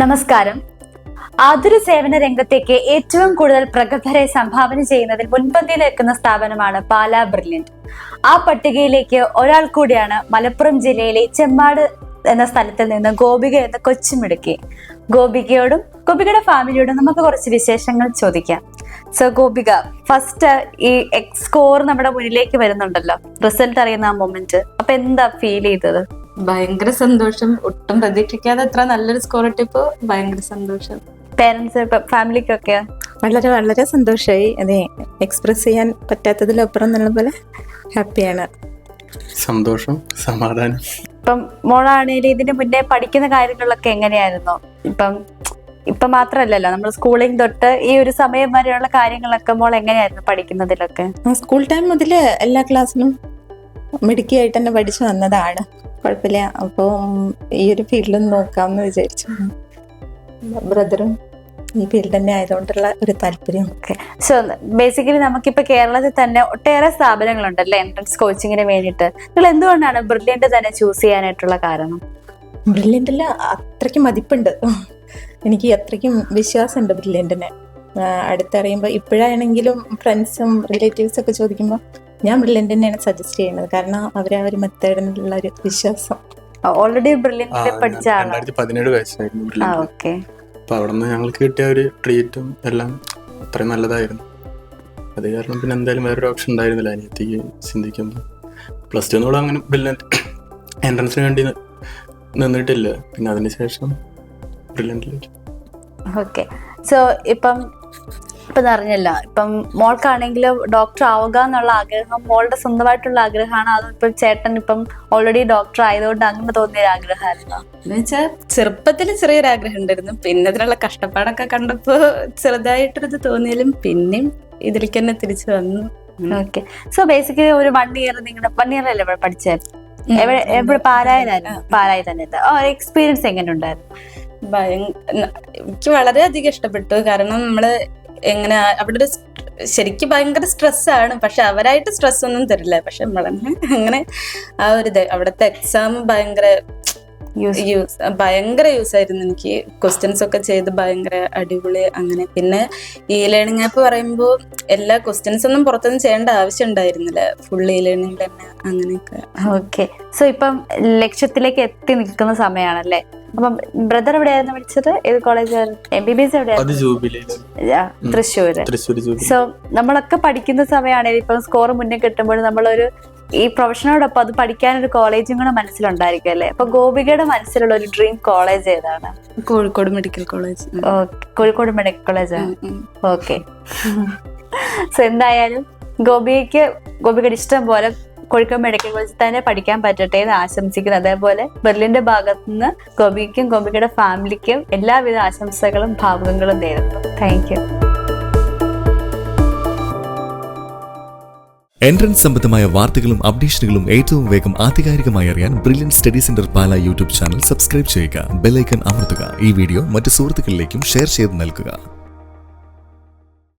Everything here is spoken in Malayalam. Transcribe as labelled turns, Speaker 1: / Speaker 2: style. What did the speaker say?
Speaker 1: നമസ്കാരം. ആതുര സേവന രംഗത്തേക്ക് ഏറ്റവും കൂടുതൽ പ്രഗത്ഭരെ സംഭാവന ചെയ്യുന്നതിൽ മുൻപന്തിയിൽ നിൽക്കുന്ന സ്ഥാപനമാണ് പാലാ ബ്രില്യന്റ്. ആ പട്ടികയിലേക്ക് ഒരാൾ കൂടിയാണ് മലപ്പുറം ജില്ലയിലെ ചെമ്മാട് എന്ന സ്ഥലത്തിൽ നിന്ന് ഗോപിക എന്ന കൊച്ചുമിടുക്കി. ഗോപികയുടെ ഫാമിലിയോടും നമുക്ക് കുറച്ച് വിശേഷങ്ങൾ ചോദിക്കാം. സോ ഗോപിക, ഫസ്റ്റ് ഈ സ്കോർ നമ്മുടെ മുന്നിലേക്ക് വരുന്നുണ്ടല്ലോ, റിസൾട്ട് അറിയുന്ന ആ മൊമെന്റ്, അപ്പൊ എന്താ ഫീൽ ചെയ്തത്?
Speaker 2: ഭയങ്കര സന്തോഷം. ഒട്ടും പ്രതീക്ഷിക്കാതെ അത്ര നല്ലൊരു സ്കോർ കിട്ടിയപ്പോ ഭയങ്കര സന്തോഷം.
Speaker 1: പേരൻസ് ഫാമിലിക്കൊക്കെ
Speaker 3: വളരെ വളരെ സന്തോഷമായി. അതെ, എക്സ്പ്രസ് ചെയ്യാൻ പറ്റാത്തതിലപ്പുറം എന്നുള്ള പോലെ ഹാപ്പിയാണ്.
Speaker 4: സന്തോഷം, സമാധാനം.
Speaker 1: ഇപ്പം മോളാണേലും ഇതിന് മുന്നേ പഠിക്കുന്ന കാര്യങ്ങളിലൊക്കെ എങ്ങനെയായിരുന്നു? ഇപ്പം മാത്രല്ലല്ലോ, നമ്മൾ സ്കൂളിംഗ് തൊട്ട് ഈ ഒരു സമയം വരെയുള്ള കാര്യങ്ങളൊക്കെ മോൾ എങ്ങനെയായിരുന്നു പഠിക്കുന്നതിലൊക്കെ?
Speaker 3: സ്കൂൾ ടൈം മുതൽ എല്ലാ ക്ലാസ്സിലും മിടുക്കിയായിട്ട് തന്നെ പഠിച്ചു വന്നതാണ്. കുഴപ്പമില്ല. അപ്പോൾ ഈ ഒരു ഫീൽഡിൽ നോക്കാമെന്ന് വിചാരിച്ചു. ബ്രദറും ഈ ഫീൽഡ് തന്നെ ആയതുകൊണ്ടുള്ള ഒരു താല്പര്യം.
Speaker 1: ഓക്കെ. സോ ബേസിക്കലി നമുക്കിപ്പോൾ കേരളത്തിൽ തന്നെ ഒട്ടേറെ സ്ഥാപനങ്ങളുണ്ടല്ലേ എൻട്രൻസ് കോച്ചിങ്ങിന് വേണ്ടിയിട്ട്. നിങ്ങൾ എന്തുകൊണ്ടാണ് ബ്രില്യന്റ് തന്നെ ചൂസ് ചെയ്യാനായിട്ടുള്ള കാരണം?
Speaker 3: ബ്രില്യൻറ്റിൽ അത്രയ്ക്കും മതിപ്പുണ്ട്. എനിക്ക് അത്രയ്ക്കും വിശ്വാസമുണ്ട് ബ്രില്യൻറ്റിനെ. അടുത്തറിയുമ്പോൾ ഇപ്പോഴാണെങ്കിലും ഫ്രണ്ട്സും റിലേറ്റീവ്സും ഒക്കെ ചോദിക്കുമ്പോൾ ഞാൻ ബ്രില്യന്റ് തന്നെയാണ് സജസ്റ്റ് ചെയ്യുന്നത്. കാരണം അവരെ ആ ഒരു മെത്തേഡിനുള്ള ഒരു വിശ്വാസം.
Speaker 1: ഓൾറെഡി ബ്രില്യന്റിൽ പഠിച്ച ആളാണ്.
Speaker 4: 2017 ബാച്ചായിരുന്നു. അപ്പൊ അവിടെ നിന്ന് ഞങ്ങൾക്ക് കിട്ടിയ ഒരു ട്രീറ്റും എല്ലാം അത്രയും നല്ലതായിരുന്നു. അത് കാരണം പിന്നെ എന്തായാലും വേറൊരു ഓപ്ഷൻ ഉണ്ടായിരുന്നില്ല അനിയത്തിക്ക് ചിന്തിക്കുമ്പോൾ. +2 എന്നോട് അങ്ങനെ ബ്രില്യന്റ് എൻട്രൻസിന് വേണ്ടി നിന്നിട്ടില്ല. പിന്നെ അതിനുശേഷം ബ്രില്യന്റിലേക്ക്.
Speaker 1: ഓക്കെ. സോ ഇപ്പം അറിഞ്ഞല്ലോ, ഇപ്പം മോൾക്കാണെങ്കിൽ ഡോക്ടർ ആവുക എന്നുള്ള ആഗ്രഹം മോളുടെ സ്വന്തമായിട്ടുള്ള ആഗ്രഹമാണ്. അതോ ഇപ്പം ചേട്ടൻ ഇപ്പം ഓൾറെഡി ഡോക്ടർ ആയതുകൊണ്ട് അങ്ങനെ തോന്നിയ ആഗ്രഹമായിരുന്നോ?
Speaker 2: എന്ന് വെച്ചാൽ ചെറുപ്പത്തിൽ ചെറിയൊരു ആഗ്രഹം ഉണ്ടായിരുന്നു. പിന്നെ അതിനുള്ള കഷ്ടപ്പാടൊക്കെ കണ്ടപ്പോ ചെറുതായിട്ടൊരിത് തോന്നിയാലും പിന്നെയും ഇതിലേക്ക് തന്നെ തിരിച്ചു വന്നു.
Speaker 1: ഓക്കെ. സോ ബേസിക്കലി ഒരു 1 ഇയർ നിങ്ങളുടെ 1 ഇയർ അല്ലേ ഇവിടെ പഠിച്ചത്? എവിടെ? പാലായി തന്നെ. എക്സ്പീരിയൻസ് എങ്ങനെ ഉണ്ടായിരുന്നു?
Speaker 2: എനിക്ക് വളരെയധികം ഇഷ്ടപ്പെട്ടു. കാരണം നമ്മള് എങ്ങനെ അവിടെ ഒരു ശരിക്കും ഭയങ്കര സ്ട്രെസ്സാണ്. പക്ഷെ അവരായിട്ട് സ്ട്രെസ് ഒന്നും തരില്ല. പക്ഷെ നമ്മളെ അങ്ങനെ ആ ഒരു അവിടുത്തെ എക്സാം ഭയങ്കര യൂസ് ആയിരുന്നു. എനിക്ക് ക്വസ്റ്റ്യൻസ് ഒക്കെ ചെയ്ത് ഭയങ്കര അടിപൊളി. അങ്ങനെ പിന്നെ ഈ ലേണിംഗ് ആപ്പ് പറയുമ്പോൾ എല്ലാ ക്വസ്റ്റ്യൻസ് ഒന്നും പുറത്തൊന്നും ചെയ്യേണ്ട ആവശ്യം ഉണ്ടായിരുന്നില്ല. ഫുൾ ഈ ലേണിംഗ് തന്നെ അങ്ങനെയൊക്കെ.
Speaker 1: ഓക്കെ. സോ ഇപ്പം ലക്ഷ്യത്തിലേക്ക് എത്തി നിൽക്കുന്ന സമയമാണല്ലേ? അപ്പം ബ്രദർ എവിടെയായിരുന്നു പഠിച്ചത്? ഏത് കോളേജായിരുന്നു? MBBS എവിടെയായിരുന്നു? തൃശ്ശൂര്. സോ നമ്മളൊക്കെ പഠിക്കുന്ന സമയമാണെങ്കിൽ ഇപ്പം സ്കോർ മുന്നേ കിട്ടുമ്പോൾ നമ്മളൊരു ഈ പ്രൊഫഷനോടൊപ്പം അത് പഠിക്കാനൊരു കോളേജും കൂടെ മനസ്സിലുണ്ടായിരിക്കും അല്ലേ? അപ്പൊ ഗോപികയുടെ മനസ്സിലുള്ള ഒരു ഡ്രീം കോളേജ് ഏതാണ്?
Speaker 2: Kozhikode medical college.
Speaker 1: Kozhikode medical കോളേജാണ്. ഓക്കെ. സോ എന്തായാലും ഗോപികയുടെ ഇഷ്ടം പോലെ കോഴിക്കോട് മെഡിക്കൽ കോളേജിൽ തന്നെ പഠിക്കാൻ പറ്റട്ടെ എന്ന് ആശംസിക്കുന്നു. അതേപോലെ ബെർലിന്റെ ഭാഗത്തു നിന്ന് ഗോപിക്കും ഗോപികയുടെ ഫാമിലിക്കും എല്ലാവിധ ആശംസകളും ഭാവുകങ്ങളും നേരുന്നു. Thank you.
Speaker 5: എൻട്രൻസ് സംബന്ധമായ വാർത്തകളും അപ്ഡേഷനുകളും ഏറ്റവും വേഗം ആധികാരികമായി അറിയാൻ brilliant study centre Pala YouTube channel subscribe ചെയ്യുക. ബെൽ ഐക്കൺ അമർത്തുക. ഈ വീഡിയോ മറ്റു സുഹൃത്തുക്കളിലേക്കും ഷെയർ ചെയ്ത് നൽകുക.